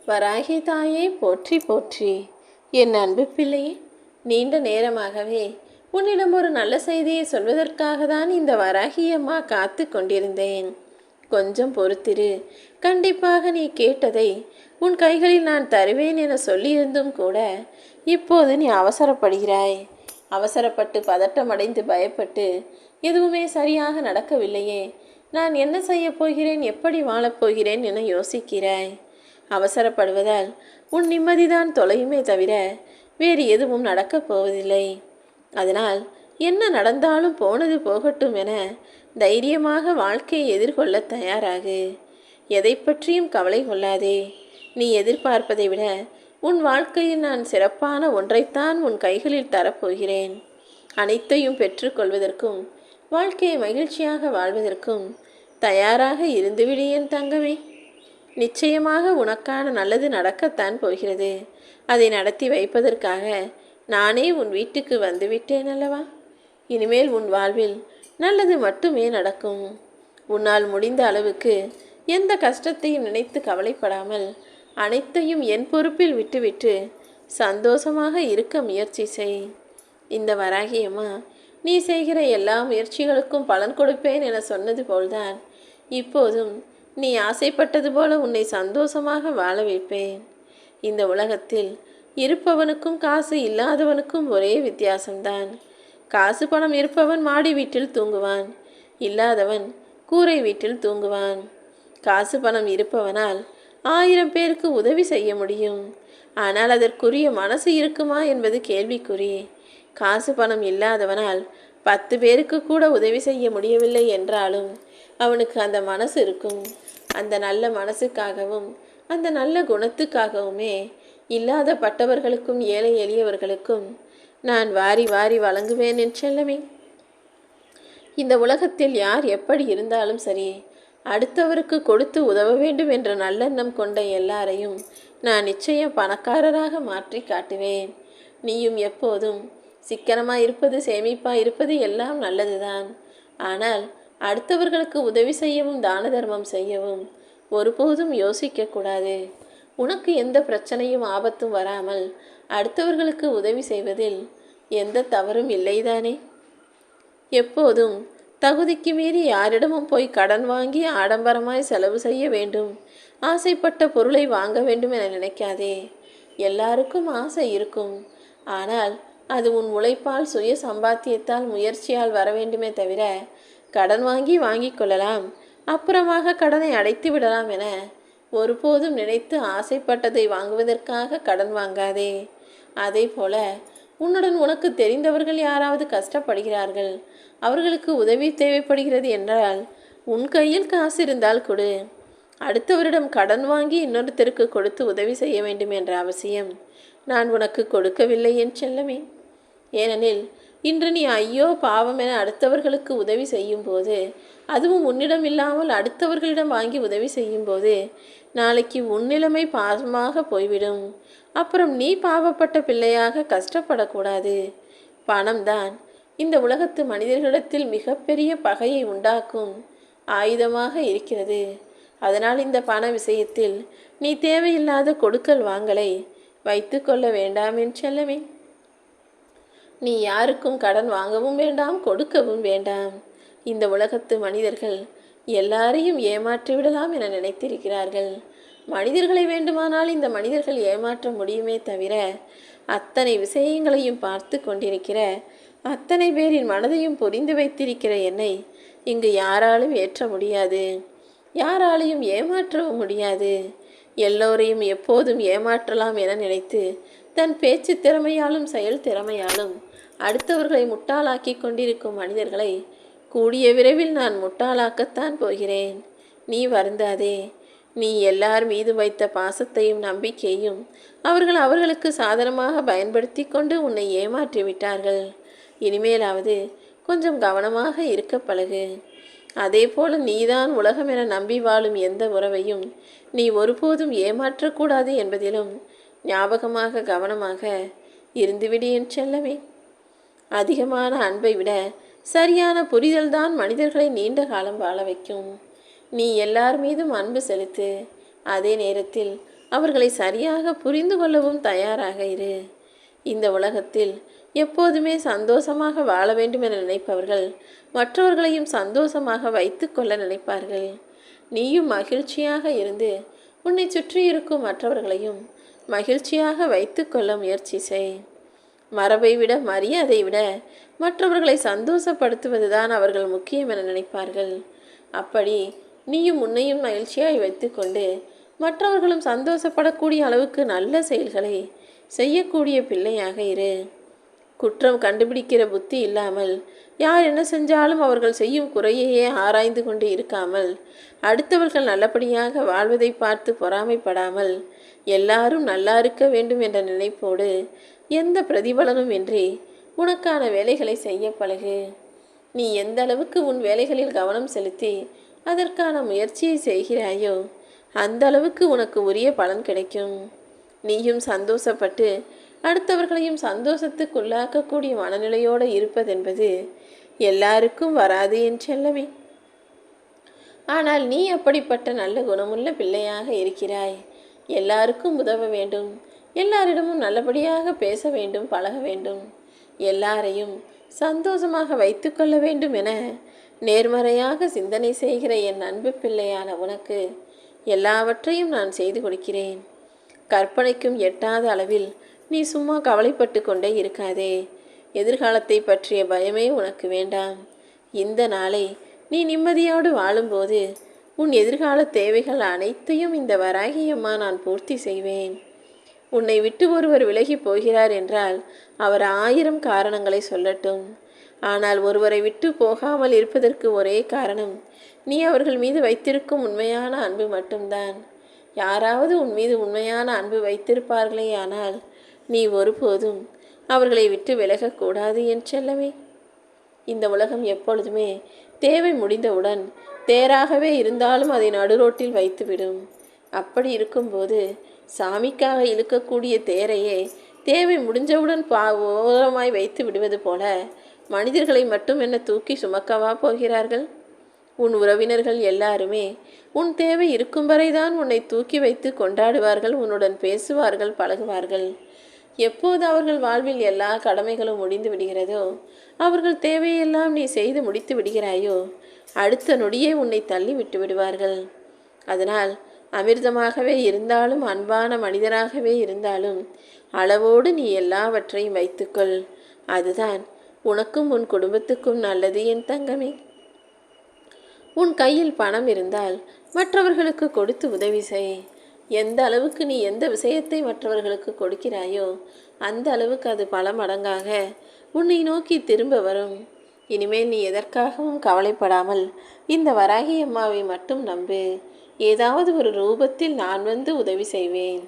வராகி தாயே போற்றி போற்றி. என் அன்பு பிள்ளையே, நீண்ட நேரமாகவே உன்னிடம் ஒரு நல்ல செய்தியை சொல்வதற்காக தான் இந்த வராகி அம்மா காத்து கொண்டிருந்தேன். கொஞ்சம் பொறுத்திரு. கண்டிப்பாக நீ கேட்டதை உன் கைகளில் நான் தருவேன் என சொல்லியிருந்தும் கூட இப்போது நீ அவசரப்படுகிறாய். அவசரப்பட்டு பதட்டமடைந்து பயப்பட்டு எதுவுமே சரியாக நடக்கவில்லையே, நான் என்ன செய்ய போகிறேன், எப்படி வாழப்போகிறேன் என யோசிக்கிறாய். அவசரப்படுவதால் உன் நிம்மதிதான் தொலையுமே தவிர வேறு எதுவும் நடக்கப் போவதில்லை. அதனால் என்ன நடந்தாலும் போனது போகட்டும் என தைரியமாக வாழ்க்கையை எதிர்கொள்ள தயாராகு. எதை பற்றியும் கவலை கொள்ளாதே. நீ எதிர்பார்ப்பதை விட உன் வாழ்க்கையில் நான் சிறப்பான ஒன்றைத்தான் உன் கைகளில் தரப்போகிறேன். அனைத்தையும் பெற்றுக்கொள்வதற்கும் வாழ்க்கையை மகிழ்ச்சியாக வாழ்வதற்கும் தயாராக இருந்துவிடு என் தங்கமே. நிச்சயமாக உனக்கான நல்லது நடக்கத்தான் போகிறது. அதை நடத்தி வைப்பதற்காக நானே உன் வீட்டுக்கு வந்துவிட்டேன் அல்லவா? இனிமேல் உன் வாழ்வில் நல்லது மட்டுமே நடக்கும். உன்னால் முடிந்த அளவுக்கு எந்த கஷ்டத்தையும் நினைத்து கவலைப்படாமல் அனைத்தையும் என் பொறுப்பில் விட்டுவிட்டு சந்தோஷமாக இருக்க முயற்சி செய். இந்த வராகியம்மா நீ செய்கிற எல்லா முயற்சிகளுக்கும் பலன் கொடுப்பேன் என சொன்னது போல்தான் இப்போதும் நீ ஆசைப்பட்டது போல உன்னை சந்தோஷமாக வாழ வைப்பேன். இந்த உலகத்தில் இருப்பவனுக்கும் காசு இல்லாதவனுக்கும் ஒரே வித்தியாசம்தான். காசு பணம் இருப்பவன் மாடி வீட்டில் தூங்குவான், இல்லாதவன் கூரை வீட்டில் தூங்குவான். காசு பணம் இருப்பவனால் 1000 பேருக்கு உதவி செய்ய முடியும். ஆனால் அதற்குரிய மனசு இருக்குமா என்பது கேள்விக்குறி. காசு பணம் இல்லாதவனால் 10 பேருக்கு கூட உதவி செய்ய முடியவில்லை என்றாலும் அவனுக்கு அந்த மனசு இருக்கும். அந்த நல்ல மனசுக்காகவும் அந்த நல்ல குணத்துக்காகவுமே இல்லாத பட்டவர்களுக்கும் ஏழை எளியவர்களுக்கும் நான் வாரி வாரி வழங்குவேன் என் செல்லமே. இந்த உலகத்தில் யார் எப்படி இருந்தாலும் சரி, அடுத்தவருக்கு கொடுத்து உதவ வேண்டும் என்ற நல்லெண்ணம் கொண்ட எல்லாரையும் நான் நிச்சயம் பணக்காரராக மாற்றி காட்டுவேன். நீயும் எப்போதும் சிக்கனமாக இருப்பது, சேமிப்பாக இருப்பது எல்லாம் நல்லதுதான். ஆனால் அடுத்தவர்களுக்கு உதவி செய்யவும் தான தர்மம் செய்யவும் ஒருபோதும் யோசிக்கக்கூடாது. உனக்கு எந்த பிரச்சனையும் ஆபத்தும் வராமல் அடுத்தவர்களுக்கு உதவி செய்வதில் எந்த தவறும் இல்லைதானே? எப்போதும் தகுதிக்கு மீறி யாரிடமும் போய் கடன் வாங்கி ஆடம்பரமாய் செலவு செய்ய வேண்டும், ஆசைப்பட்ட பொருளை வாங்க வேண்டும் என நினைக்காதே. எல்லாருக்கும் ஆசை இருக்கும். ஆனால் அது உன் உழைப்பால், சுய சம்பாத்தியத்தால், முயற்சியால் வர வேண்டுமே தவிர கடன் வாங்கி கொள்ளலாம், அப்புறமாக கடனை அடைத்து விடலாம் என ஒருபோதும் நினைத்து ஆசைப்பட்டதை வாங்குவதற்காக கடன் வாங்காதே. அதே போல உன்னுடன் உனக்கு தெரிந்தவர்கள் யாராவது கஷ்டப்படுகிறார்கள், அவர்களுக்கு உதவி தேவைப்படுகிறது என்றால் உன் கையில் காசு இருந்தால் கொடு. அடுத்தவரிடம் கடன் வாங்கி இன்னொருத்தருக்கு கொடுத்து உதவி செய்ய வேண்டும் என்ற அவசியம் நான் உனக்கு கொடுக்கவில்லை என் செல்லமே. ஏனெனில் இன்று நீ ஐயோ பாவம் என அடுத்தவர்களுக்கு உதவி செய்யும் போது, அதுவும் உன்னிடம் இல்லாமல் அடுத்தவர்களிடம் வாங்கி உதவி செய்யும் போது நாளைக்கு உன் நிலைமை பாவமாக போய்விடும். அப்புறம் நீ பாவப்பட்ட பிள்ளையாக கஷ்டப்படக்கூடாது. பணம்தான் இந்த உலகத்து மனிதர்களிடத்தில் மிகப்பெரிய பகையை உண்டாக்கும் ஆயுதமாக இருக்கிறது. அதனால் இந்த பண விஷயத்தில் நீ தேவையில்லாத கொடுக்கல் வாங்கலை வைத்து கொள்ள வேண்டாம் என் செல்லமே. நீ யாருக்கும் கடன் வாங்கவும் வேண்டாம், கொடுக்கவும் வேண்டாம். இந்த உலகத்து மனிதர்கள் எல்லாரையும் ஏமாற்றி விடலாம் என நினைத்திருக்கிறார்கள். மனிதர்களை வேண்டுமானால் இந்த மனிதர்கள் ஏமாற்ற முடியுமே தவிர அத்தனை விஷயங்களையும் பார்த்து கொண்டிருக்கிற, அத்தனை பேரின் மனதையும் புரிந்து வைத்திருக்கிற என்னை இங்கு யாராலும் ஏற்ற முடியாது, யாராலையும் ஏமாற்றவும் முடியாது. எல்லோரையும் எப்போதும் ஏமாற்றலாம் என நினைத்து தன் பேச்சு திறமையாலும் செயல் திறமையாலும் அடுத்தவர்களை முட்டாளாக்கி கொண்டிருக்கும் மனிதர்களை கூடிய விரைவில் நான் முட்டாளாக்கத்தான் போகிறேன். நீ வருந்தாதே. நீ எல்லார் மீது வைத்த பாசத்தையும் நம்பிக்கையும் அவர்கள் அவர்களுக்கு சாதனமாக பயன்படுத்தி கொண்டு உன்னை ஏமாற்றி விட்டார்கள். இனிமேலாவது கொஞ்சம் கவனமாக இருக்க பழகு. அதே போல நீதான் உலகம் என நம்பி வாழும் எந்த உறவையும் நீ ஒருபோதும் ஏமாற்றக்கூடாது என்பதிலும் ஞாபகமாக கவனமாக இருந்துவிடு என் செல்லமே. அதிகமான அன்பை விட சரியான புரிதல்தான் மனிதர்களை நீண்ட காலம் வாழ வைக்கும். நீ எல்லார் மீதும் அன்பு செலுத்து. அதே நேரத்தில் அவர்களை சரியாக புரிந்து கொள்ளவும் தயாராக இரு. இந்த உலகத்தில் எப்போதுமே சந்தோஷமாக வாழ வேண்டும் என நினைப்பவர்கள் மற்றவர்களையும் சந்தோஷமாக வைத்து கொள்ள நினைப்பார்கள். நீயும் மகிழ்ச்சியாக இருந்து உன்னை சுற்றி இருக்கும் மற்றவர்களையும் மகிழ்ச்சியாக வைத்து கொள்ள முயற்சி செய். மரபை விட மரியாதை விட மற்றவர்களை சந்தோஷப்படுத்துவதுதான் அவர்கள் முக்கியம் என நினைப்பார்கள். அப்படி நீயும் உன்னையும் மகிழ்ச்சியாய் வைத்துக்கொண்டு மற்றவர்களும் சந்தோஷப்படக்கூடிய அளவுக்கு நல்ல செயல்களை செய்யக்கூடிய பிள்ளையாக இரு. குற்றம் கண்டுபிடிக்கிற புத்தி இல்லாமல் யார் என்ன செஞ்சாலும் அவர்கள் செய்யும் குறையையே ஆராய்ந்து கொண்டு இருக்காமல், அடுத்தவர்கள் நல்லபடியாக வாழ்வதை பார்த்து பொறாமைப்படாமல், எல்லாரும் நல்லா இருக்க வேண்டும் என்ற நினைப்போடு எந்த பிரதிபலனும் இன்றி உனக்கான வேலைகளை செய்ய பழகு. நீ எந்த அளவுக்கு உன் வேலைகளில் கவனம் செலுத்தி அதற்கான முயற்சியை செய்கிறாயோ அந்த அளவுக்கு உனக்கு உரிய பலன் கிடைக்கும். நீயும் சந்தோஷப்பட்டு அடுத்தவர்களையும் சந்தோஷத்துக்குள்ளாக்கக்கூடிய மனநிலையோடு இருப்பதென்பது எல்லாருக்கும் வராது என் செல்லமே. ஆனால் நீ அப்படிப்பட்ட நல்ல குணமுள்ள பிள்ளையாக இருக்கிறாய். எல்லாருக்கும் உதவ வேண்டும், எல்லாரிடமும் நல்லபடியாக பேச வேண்டும், பழக வேண்டும், எல்லாரையும் சந்தோஷமாக வைத்து கொள்ள வேண்டும் என நேர்மறையாக சிந்தனை செய்கிற என் அன்பு பிள்ளையான உனக்கு எல்லாவற்றையும் நான் செய்து கொடுக்கிறேன். கற்பனைக்கும் எட்டாத அளவில் நீ சும்மா கவலைப்பட்டு கொண்டே இருக்காதே. எதிர்காலத்தை பற்றிய பயமே உனக்கு வேண்டாம். இந்த நாளை நீ நிம்மதியோடு வாழும்போது உன் எதிர்கால தேவைகள் அனைத்தையும் இந்த வராகியம்மா நான் பூர்த்தி செய்வேன். உன்னை விட்டு ஒருவர் விலகி போகிறார் என்றால் அவர் 1000 காரணங்களை சொல்லட்டும். ஆனால் ஒருவரை விட்டு போகாமல் இருப்பதற்கு ஒரே காரணம் நீ அவர்கள் மீது வைத்திருக்கும் உண்மையான அன்பு மட்டும்தான். யாராவது உன் மீது உண்மையான அன்பு வைத்திருப்பார்களே, ஆனால் நீ ஒருபோதும் அவர்களை விட்டு விலகக்கூடாது என் செல்லமே. இந்த உலகம் எப்பொழுதுமே தேவை முடிந்தவுடன் தேராகவே இருந்தாலும் அதை நடுரோட்டில் வைத்துவிடும். அப்படி இருக்கும்போது சாமிக்காக இழுக்கக்கூடிய தேரையே தேவை முடிஞ்சவுடன் ஓரமாய் வைத்து விடுவது போல மனிதர்களை மட்டும் என்ன தூக்கி சுமக்கவா போகிறார்கள்? உன் உறவினர்கள் எல்லாருமே உன் தேவை இருக்கும் வரைதான் உன்னை தூக்கி வைத்து கொண்டாடுவார்கள், உன்னுடன் பேசுவார்கள், பழகுவார்கள். எப்போது அவர்கள் வாழ்வில் எல்லா கடமைகளும் முடிந்து விடுகிறதோ, அவர்கள் தேவையெல்லாம் நீ செய்து முடித்து விடுகிறாயோ, அடுத்த நொடியே உன்னை தள்ளி விட்டு விடுவார்கள். அதனால் அமிர்தமாகவே இருந்தாலும் அன்பான மனிதராகவே இருந்தாலும் அளவோடு நீ எல்லாவற்றையும் வைத்துக்கொள். அதுதான் உனக்கும் உன் குடும்பத்துக்கும் நல்லது என் தங்கமே. உன் கையில் பணம் இருந்தால் மற்றவர்களுக்கு கொடுத்து உதவி செய். எந்த அளவுக்கு நீ எந்த விஷயத்தை மற்றவர்களுக்கு கொடுக்கிறாயோ அந்த அளவுக்கு அது பல மடங்காக உன்னை நோக்கி திரும்ப வரும். இனிமேல் நீ எதற்காகவும் கவலைப்படாமல் இந்த வராகி அம்மாவை மட்டும் நம்பு. ஏதாவது ஒரு ரூபத்தில் நான் வந்து உதவி செய்வேன்.